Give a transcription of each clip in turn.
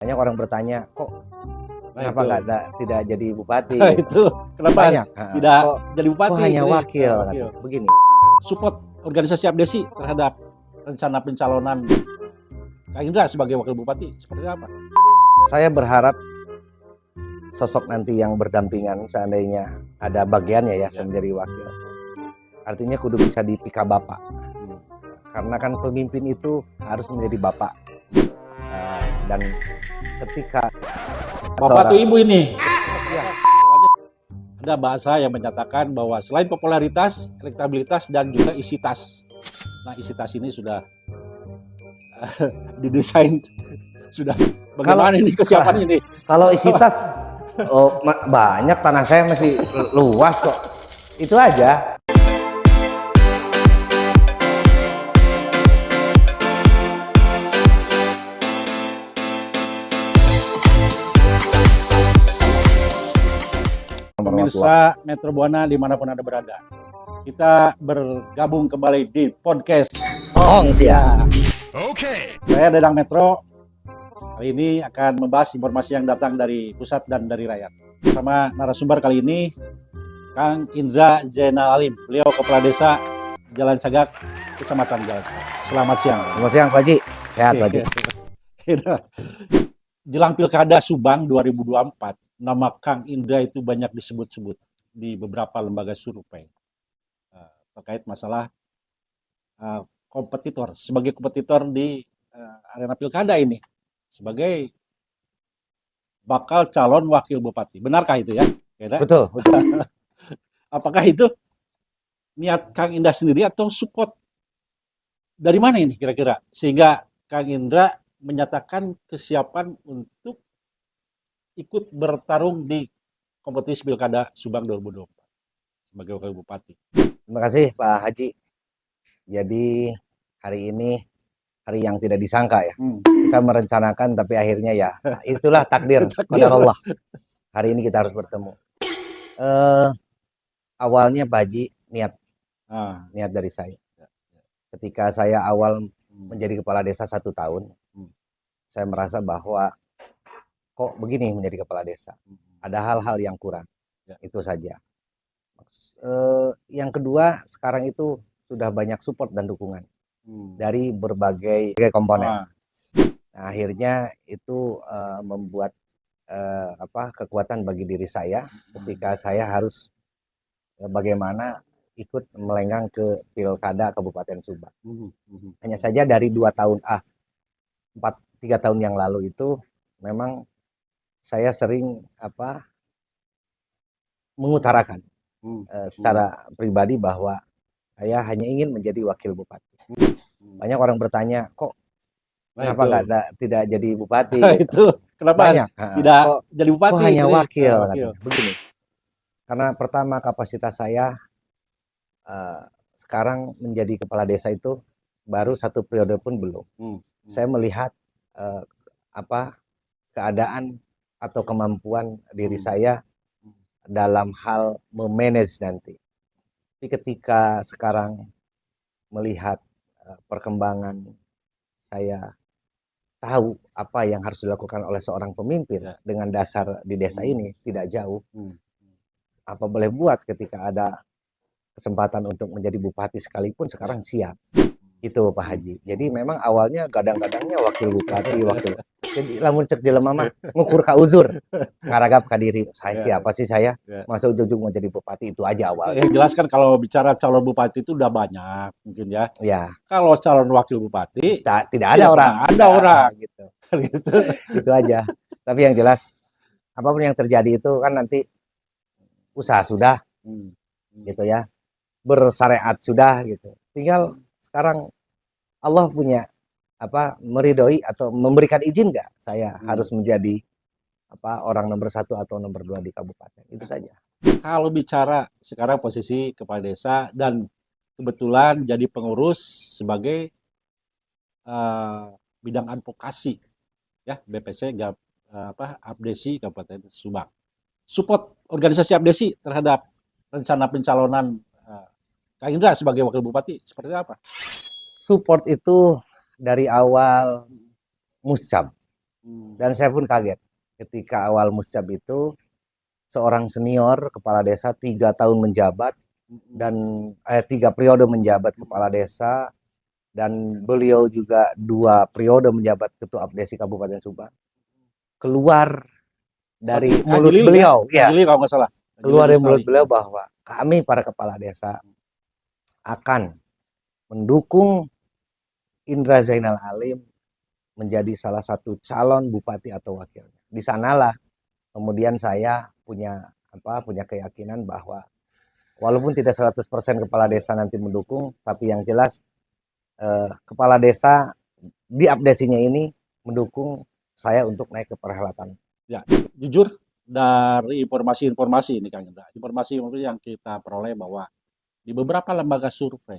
Banyak orang bertanya, kok Nah, kenapa tidak jadi bupati? Nah, gitu. itu kenapa Banyak. tidak Kok, jadi bupati? kok hanya Jadi, wakil? wakil. Begini. Support organisasi Abdesi terhadap rencana pencalonan Kak Indra sebagai wakil bupati seperti apa? Saya berharap sosok nanti yang berdampingan, seandainya ada bagiannya ya, saya menjadi wakil. Artinya kudu bisa dipika bapak. Karena kan pemimpin itu harus menjadi bapak. Dan ketika Bapak tuh ibu ini. Ya, Ada bahasa yang menyatakan bahwa selain popularitas, elektabilitas, dan juga isi tas. Nah, isi tas ini sudah didesain, sudah bagaimana ini kesiapan ini? Kalau isi tas, banyak, tanah saya masih luas kok. Itu aja. Pemirsa Metro Buana dimanapun Anda berada, kita bergabung kembali di podcast Siap. Oke. Saya Dadang Metro. Kali ini akan membahas informasi yang datang dari pusat dan dari rakyat. Bersama narasumber kali ini, Kang Indra Zainal Alim. Beliau Kepala Desa Jalan Sagak, Kecamatan Jalan Sagak. Selamat siang. Selamat siang, Pak Haji. Sehat, Pak Haji. Jelang Pilkada Subang 2024, nama Kang Indra itu banyak disebut-sebut di beberapa lembaga survei terkait masalah kompetitor, sebagai kompetitor di arena pilkada ini, sebagai bakal calon wakil bupati. Benarkah itu ya? Betul. Apakah itu niat Kang Indra sendiri atau support dari mana ini kira-kira? Sehingga Kang Indra menyatakan kesiapan untuk ikut bertarung di kompetisi pilkada Subang 2024 sebagai wakil bupati. Terima kasih Pak Haji. Jadi hari ini hari yang tidak disangka ya. Kita merencanakan tapi akhirnya ya itulah takdir qadar Allah. Hari ini kita harus bertemu. Awalnya Pak Haji niat dari saya. Ketika saya awal menjadi kepala desa 1 tahun, saya merasa bahwa kok begini menjadi kepala desa. Ada hal-hal yang kurang. Itu saja. Yang kedua, sekarang itu sudah banyak support dan dukungan dari berbagai komponen. Nah, akhirnya itu membuat kekuatan bagi diri saya ketika saya harus bagaimana ikut melenggang ke pilkada Kabupaten Subang. Hanya saja dari 3 tahun yang lalu itu memang saya sering mengutarakan secara pribadi bahwa saya hanya ingin menjadi wakil bupati. Banyak orang bertanya, kok kenapa tidak jadi bupati? Itu kenapa banyak tidak jadi bupati? Kok hanya wakil? Begini. Karena pertama kapasitas saya sekarang menjadi kepala desa itu baru 1 periode pun belum. Saya melihat keadaan atau kemampuan diri saya dalam hal memanage nanti. Tapi ketika sekarang melihat perkembangan, saya tahu apa yang harus dilakukan oleh seorang pemimpin dengan dasar di desa ini tidak jauh. Apa boleh buat ketika ada kesempatan untuk menjadi bupati sekalipun sekarang siap. Itu Pak Haji. Jadi memang awalnya gadang-gadangnya wakil bupati, jadi lamun cek jelema mah ngukur ka uzur, ngaragap ka diri. Saya siapa sih saya? Masa ujung-ujung mau jadi bupati, itu aja awal. Yang jelas kan kalau bicara calon bupati itu udah banyak mungkin ya. Ya. Kalau calon wakil bupati tidak ada orang. Ada orang gitu. Itu aja. Tapi yang jelas apapun yang terjadi itu kan nanti usaha sudah gitu ya. Bersyariat sudah gitu. Tinggal sekarang Allah punya meridoi atau memberikan izin nggak saya harus menjadi orang nomor 1 atau nomor 2 di kabupaten. Itu saja. Kalau bicara sekarang posisi kepala desa dan kebetulan jadi pengurus sebagai bidang advokasi ya BPC Abdesi Kabupaten Subang. Support organisasi Abdesi terhadap rencana pencalonan Kak Indra sebagai wakil bupati seperti apa? Support itu dari awal muscab. Dan saya pun kaget ketika awal muscap itu seorang senior kepala desa 3 tahun menjabat dan 3 periode menjabat kepala desa, dan beliau juga 2 periode menjabat ketua APDESI Kabupaten Subang, keluar dari mulut beliau, ya, Jili kalau nggak salah. keluar dari mulut beliau bahwa kami para kepala desa akan mendukung Indra Zainal Alim menjadi salah satu calon bupati atau wakilnya. Di sanalah kemudian saya punya keyakinan bahwa walaupun tidak 100% kepala desa nanti mendukung, tapi yang jelas kepala desa di APDESI-nya ini mendukung saya untuk naik ke perhelatan. Ya, jujur dari informasi-informasi ini Kang Indra, informasi yang kita peroleh bahwa di beberapa lembaga survei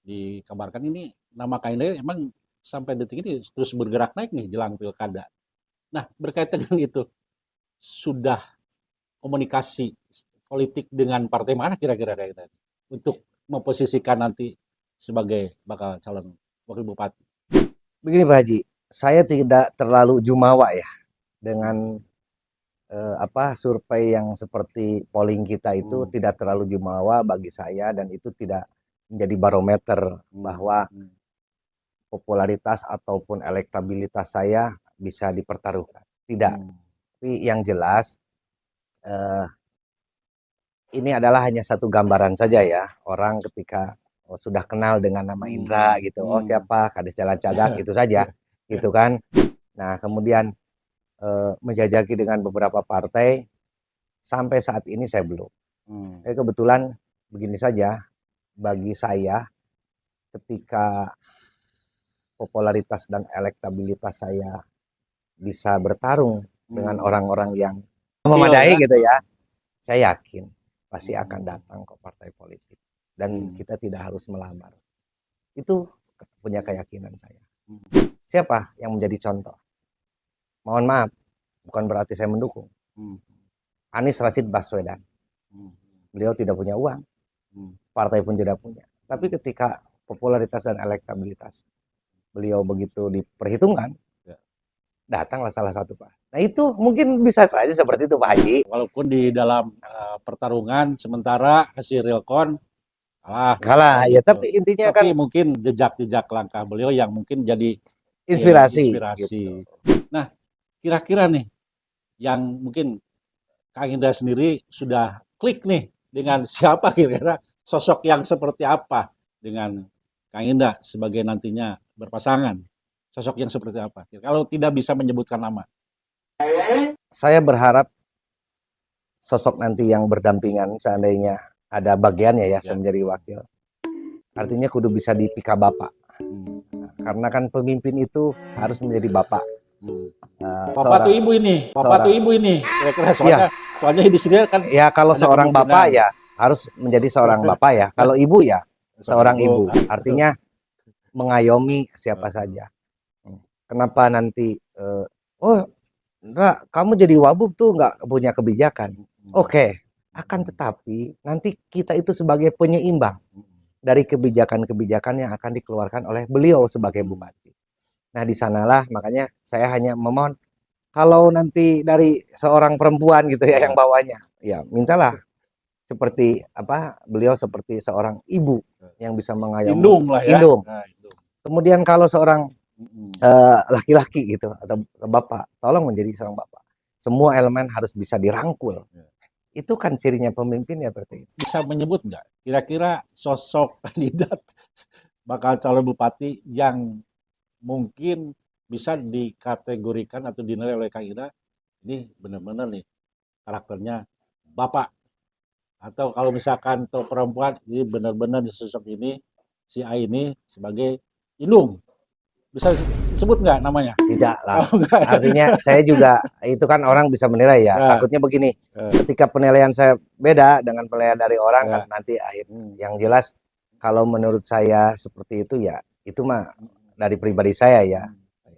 dikabarkan ini nama Kang Indra emang sampai detik ini terus bergerak naik nih jelang pilkada. Nah, berkaitan dengan itu, sudah komunikasi politik dengan partai mana kira-kira untuk memposisikan nanti sebagai bakal calon wakil bupati? Begini Pak Haji, saya tidak terlalu jumawa ya dengan survei yang seperti polling kita itu tidak terlalu jumawa bagi saya, dan itu tidak menjadi barometer bahwa popularitas ataupun elektabilitas saya bisa dipertaruhkan. Tidak. Tapi yang jelas ini adalah hanya satu gambaran saja ya. Orang ketika sudah kenal dengan nama Indra gitu, oh siapa Kades Jalan Cagak, itu saja, gitu kan. Nah kemudian menjajaki dengan beberapa partai, sampai saat ini saya belum. Kebetulan begini saja, bagi saya ketika popularitas dan elektabilitas saya bisa bertarung dengan orang-orang yang memadai gitu ya, saya yakin pasti akan datang ke partai politik, dan kita tidak harus melamar. Itu punya keyakinan saya. Siapa yang menjadi contoh? Mohon maaf, bukan berarti saya mendukung. Anies Rashid Baswedan. Beliau tidak punya uang, partai pun tidak punya. Tapi ketika popularitas dan elektabilitas beliau begitu diperhitungkan, datanglah salah satu Pak. Nah itu mungkin bisa saja seperti itu Pak Haji. Walaupun di dalam pertarungan sementara hasil realcon kalah ya, tapi intinya tapi kan mungkin jejak-jejak langkah beliau yang mungkin jadi inspirasi. Gitu. Nah, kira-kira nih yang mungkin Kang Indra sendiri sudah klik nih dengan siapa kira-kira sosok yang seperti apa dengan Kang Indra sebagai nantinya berpasangan. Sosok yang seperti apa? Kalau tidak bisa menyebutkan nama. Saya berharap sosok nanti yang berdampingan, seandainya ada bagiannya ya, saya menjadi wakil. Artinya kudu bisa dipika bapak. Karena kan pemimpin itu harus menjadi bapak. Bapak tuh ibu ini, bapak tuh ibu ini. Kira-kira soalnya di sini kan. Ya kalau seorang bapak ya harus menjadi seorang bapak ya. Kalau ibu ya seorang ibu. Artinya mengayomi siapa saja. Kenapa nanti enggak, kamu jadi wabub tuh nggak punya kebijakan. Oke, akan tetapi nanti kita itu sebagai penyeimbang dari kebijakan-kebijakan yang akan dikeluarkan oleh beliau sebagai bupati. Nah di sanalah makanya saya hanya memohon, kalau nanti dari seorang perempuan gitu ya yang bawanya, ya mintalah seperti beliau seperti seorang ibu yang bisa mengayomi. Indung lah ya. Indung. Kemudian kalau seorang laki-laki gitu atau bapak, tolong menjadi seorang bapak. Semua elemen harus bisa dirangkul. Itu kan cirinya pemimpin ya berarti. Bisa menyebut nggak kira-kira sosok kandidat bakal calon bupati yang mungkin bisa dikategorikan atau dinilai oleh Kang Indra ini benar-benar nih karakternya bapak, atau kalau misalkan atau perempuan ini benar-benar di sosok ini si A ini sebagai indung, bisa disebut nggak namanya? Tidak lah. Artinya saya juga itu kan orang bisa menilai ya. Takutnya begini, ketika penilaian saya beda dengan penilaian dari orang kan nanti yang jelas kalau menurut saya seperti itu ya itu mah dari pribadi saya ya.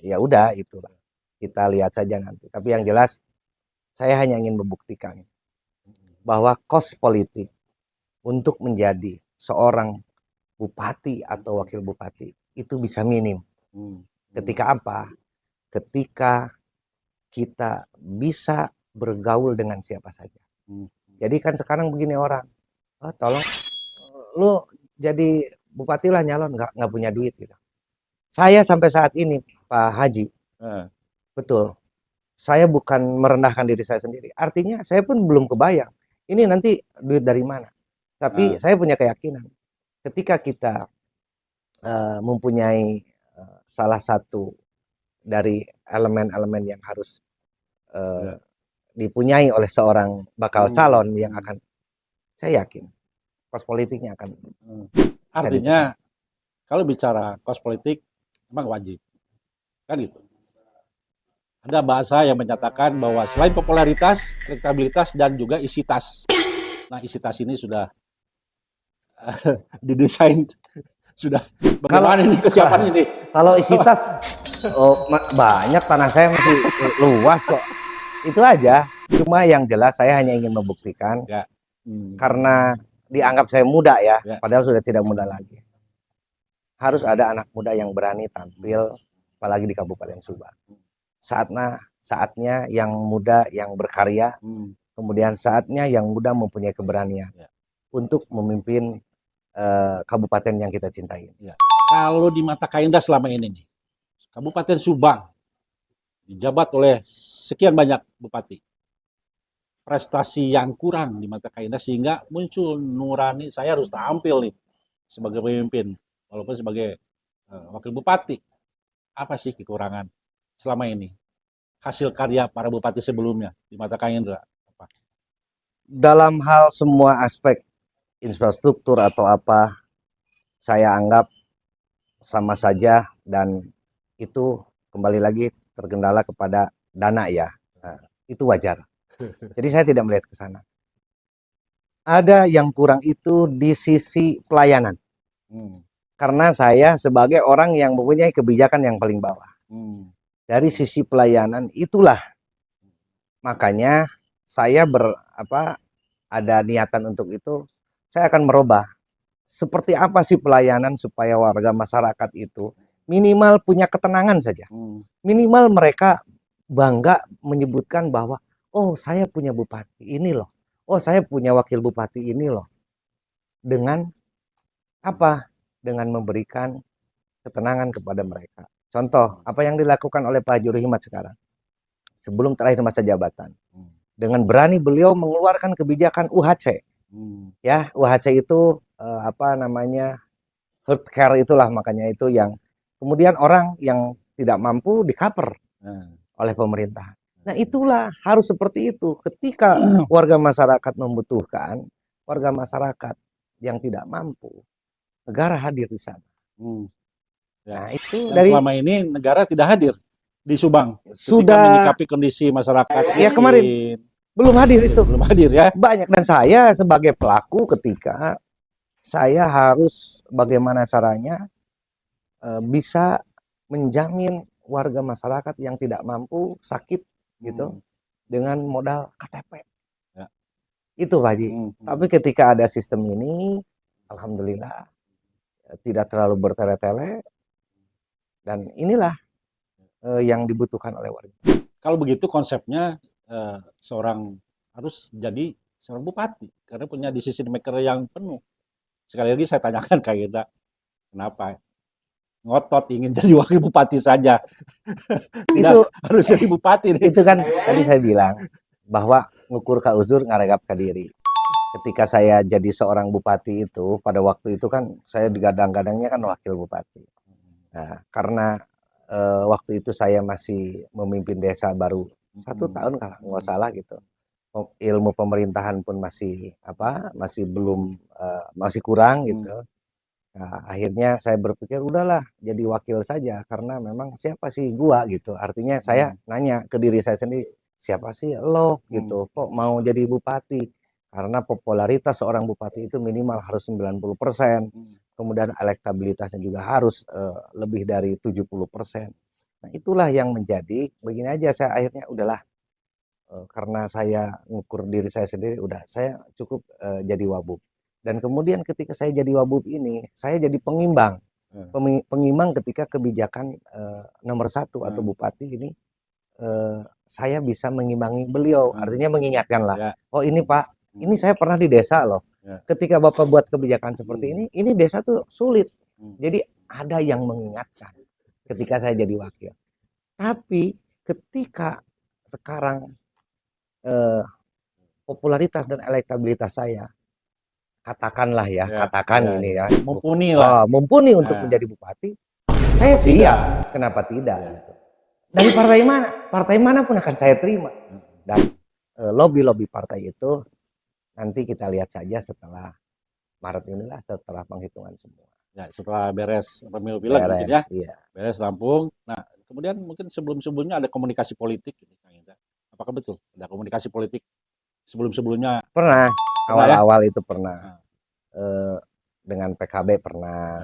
Ya udah itulah. Kita lihat saja nanti. Tapi yang jelas saya hanya ingin membuktikan bahwa kos politik untuk menjadi seorang bupati atau wakil bupati itu bisa minim. Ketika apa? Ketika kita bisa bergaul dengan siapa saja. Hmm. Jadi kan sekarang begini orang, oh, tolong lu jadi bupati lah nyalon, nggak punya duit gitu. Saya sampai saat ini Pak Haji, Eh, betul, saya bukan merendahkan diri saya sendiri. Artinya saya pun belum kebayang ini nanti duit dari mana. Tapi saya punya keyakinan ketika kita mempunyai salah satu dari elemen-elemen yang harus Ya. dipunyai oleh seorang bakal calon yang Hmm. akan, saya yakin kos politiknya akan Artinya kalau bicara kos politik memang wajib, kan gitu. Ada bahasa yang menyatakan bahwa selain popularitas, elektabilitas dan juga isi tas. Nah, isi tas ini sudah didesain, sudah bagaimana ini kesiapan ini? Kalau isi tas, oh, banyak, tanah saya masih luas kok. Itu aja. Cuma yang jelas saya hanya ingin membuktikan Ya. karena dianggap saya muda ya, Ya. padahal sudah tidak muda lagi. Harus ada anak muda yang berani tampil, apalagi di Kabupaten Subang. Saatnya yang muda yang berkarya, kemudian saatnya yang muda mempunyai keberanian Ya. untuk memimpin kabupaten yang kita cintai. Ya. Kalau di mata Kak Indra selama ini nih, Kabupaten Subang dijabat oleh sekian banyak bupati. Prestasi yang kurang di mata Kak Indra sehingga muncul nurani saya harus tampil nih sebagai pemimpin walaupun sebagai wakil bupati. Apa sih kekurangan selama ini? Hasil karya para bupati sebelumnya di mata Kak Indra? Apa? Dalam hal semua aspek infrastruktur atau apa, saya anggap sama saja, dan itu kembali lagi terkendala kepada dana ya. Nah, itu wajar. Jadi saya tidak melihat ke sana. Ada yang kurang itu di sisi pelayanan. Karena saya sebagai orang yang mempunyai kebijakan yang paling bawah. Dari sisi pelayanan itulah makanya saya ada niatan untuk itu. Saya akan merubah seperti apa sih pelayanan supaya warga masyarakat itu minimal punya ketenangan saja. Minimal mereka bangga menyebutkan bahwa, oh saya punya bupati ini loh. Oh saya punya wakil bupati ini loh. Dengan apa? Dengan memberikan ketenangan kepada mereka. Contoh, apa yang dilakukan oleh Pak Juru Himat sekarang. Sebelum terakhir masa jabatan. Dengan berani beliau mengeluarkan kebijakan UHC. Ya, UHC itu health care itulah, makanya itu yang kemudian orang yang tidak mampu di-cover oleh pemerintah. Nah, itulah harus seperti itu. Ketika warga masyarakat membutuhkan, warga masyarakat yang tidak mampu, negara hadir di sana. Ya. Nah, itu dan dari selama ini negara tidak hadir di Subang. Sudah menyikapi kondisi masyarakat. Ya, kemarin belum hadir itu. Belum hadir ya. Banyak, dan saya sebagai pelaku ketika saya harus bagaimana caranya bisa menjamin warga masyarakat yang tidak mampu sakit gitu dengan modal KTP. Ya. Itu Pak Haji. Tapi ketika ada sistem ini, alhamdulillah tidak terlalu bertele-tele, dan inilah yang dibutuhkan oleh warga. Kalau begitu konsepnya seorang harus jadi seorang bupati karena punya decision maker yang penuh. Sekali lagi saya tanyakan Kak Indra, kenapa ngotot ingin jadi wakil bupati saja? Tidak itu harus jadi bupati nih. Itu kan tadi saya bilang bahwa ngukur ka uzur ngaregap ka diri. Ketika saya jadi seorang bupati itu, pada waktu itu kan saya digadang-gadangnya kan wakil bupati. Nah, karena waktu itu saya masih memimpin desa baru 1 tahun kalau nggak salah gitu. Ilmu pemerintahan pun masih belum masih kurang gitu. Nah, akhirnya saya berpikir udahlah jadi wakil saja, karena memang siapa sih gua gitu. Artinya saya nanya ke diri saya sendiri, siapa sih lo gitu, kok mau jadi bupati? Karena popularitas seorang bupati itu minimal harus 90%. Kemudian elektabilitasnya juga harus lebih dari 70%. Nah, itulah yang menjadi begini aja, saya akhirnya udahlah, karena saya ngukur diri saya sendiri, udah saya cukup jadi wabub. Dan kemudian ketika saya jadi wabub ini, saya jadi pengimbang Pengimbang ketika kebijakan nomor 1 atau bupati ini saya bisa mengimbangi beliau, artinya mengingatkan lah. Ya. Oh ini Pak, ini saya pernah di desa loh. Ya. Ketika Bapak buat kebijakan seperti ini desa tuh sulit. Jadi ada yang mengingatkan ketika saya jadi wakil. Tapi ketika sekarang popularitas dan elektabilitas saya, katakanlah ya, ini ya, mumpuni lah, mumpuni untuk menjadi bupati, saya siap. Kenapa tidak? Gitu. Dari partai mana? Partai mana pun akan saya terima. Dan lobby partai itu nanti kita lihat saja setelah Maret inilah, setelah penghitungan semua. Ya, setelah beres pemilu pileg mungkin ya. Iya. Beres rampung. Nah, kemudian mungkin sebelumnya ada komunikasi politik gitu, Kang Indra. Apakah betul ada komunikasi politik sebelumnya? Pernah. Awal-awal itu pernah. Dengan PKB pernah.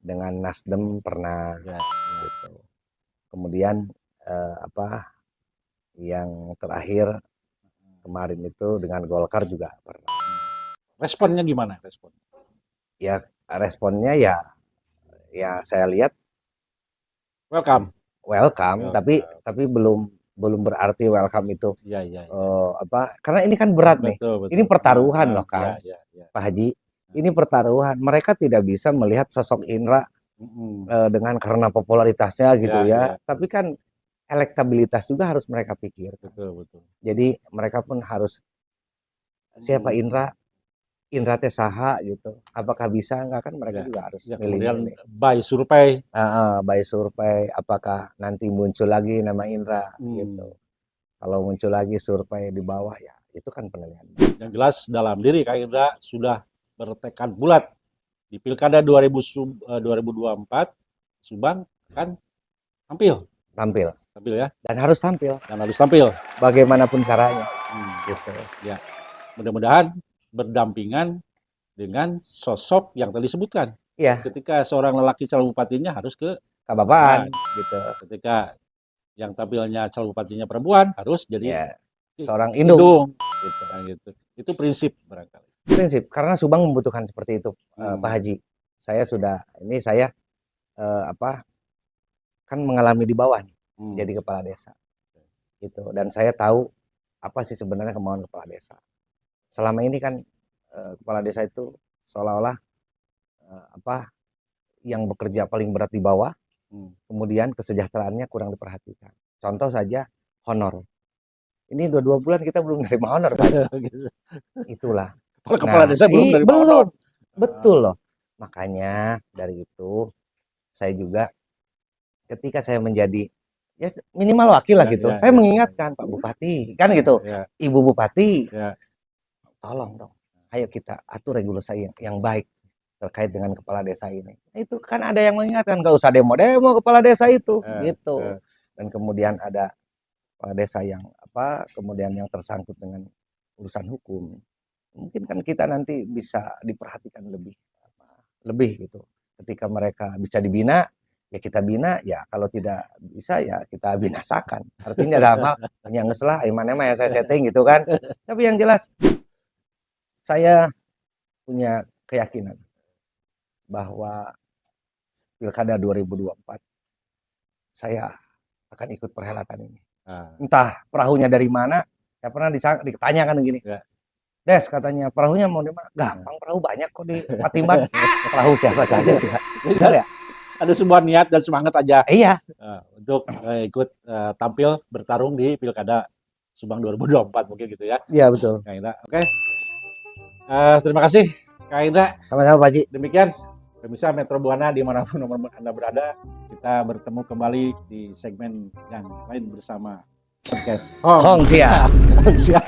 Dengan Nasdem pernah. Gitu. Kemudian yang terakhir kemarin itu dengan Golkar juga pernah. Responnya gimana? Ya responnya ya saya lihat welcome. Tapi belum berarti welcome itu. Iya. Karena ini kan berat nih. Betul. Ini pertaruhan loh Kang. Ya. Pak Haji. Ini pertaruhan. Mereka tidak bisa melihat sosok Indra dengan karena popularitasnya gitu ya. Tapi kan elektabilitas juga harus mereka pikir. Betul. Jadi mereka pun harus siapa Indra teh saha gitu. Apakah bisa enggak, kan mereka juga harus milih. By survei. By survei, apakah nanti muncul lagi nama Indra gitu. Kalau muncul lagi survei di bawah ya itu kan penilaian. Yang jelas dalam diri Kang Indra sudah bertekad bulat di Pilkada 2024 Subang kan tampil ya, dan harus tampil bagaimanapun caranya gitu ya. Mudah-mudahan berdampingan dengan sosok yang tadi disebutkan. Iya. Ketika seorang lelaki calon bupatinya harus ke Kabapaan gitu. Ketika yang tampilnya calon bupatinya perempuan harus jadi seorang indung gitu. Itu prinsip barangkali. Prinsip, karena Subang membutuhkan seperti itu, Pak Haji. Saya kan mengalami di bawah nih, jadi kepala desa. Gitu. Dan saya tahu apa sih sebenarnya kemauan kepala desa. Selama ini kan kepala desa itu seolah-olah yang bekerja paling berat di bawah, kemudian kesejahteraannya kurang diperhatikan. Contoh saja honor. Ini 2 bulan kita belum menerima honor, Pak. Itulah. Kepala desa belum menerima honor. Betul loh. Makanya dari itu saya juga ketika saya menjadi ya minimal wakil lah gitu, saya mengingatkan Pak Bupati kan gitu, Ibu Bupati, tolong dong, ayo kita atur regulasi yang baik terkait dengan kepala desa ini. Itu kan ada yang mengingatkan, gak usah demo kepala desa itu, gitu. Dan kemudian ada kepala desa yang kemudian yang tersangkut dengan urusan hukum. Mungkin kan kita nanti bisa diperhatikan lebih gitu. Ketika mereka bisa dibina, ya kita bina, ya kalau tidak bisa ya kita binasakan. Artinya dalam hal yang ngeslah, mana ya saya setting gitu kan. Tapi yang jelas saya punya keyakinan bahwa Pilkada 2024 saya akan ikut perhelatan ini. Entah perahunya dari mana, saya pernah ditanyakan gini. Des katanya perahunya mau di mana? Gampang, perahu banyak kok di Patimban. Perahu siapa saja juga. Ya? Ada sebuah niat dan semangat aja. Iya. Untuk ikut tampil bertarung di Pilkada Subang 2024 mungkin gitu ya. Iya betul. Kang Indra. Oke. Terima kasih Kang Indra. Sama-sama Pak Haji. Demikian pemirsa Metro Buana dimanapun Anda berada, kita bertemu kembali di segmen yang lain bersama podcast Hong Siap. Hong Siap.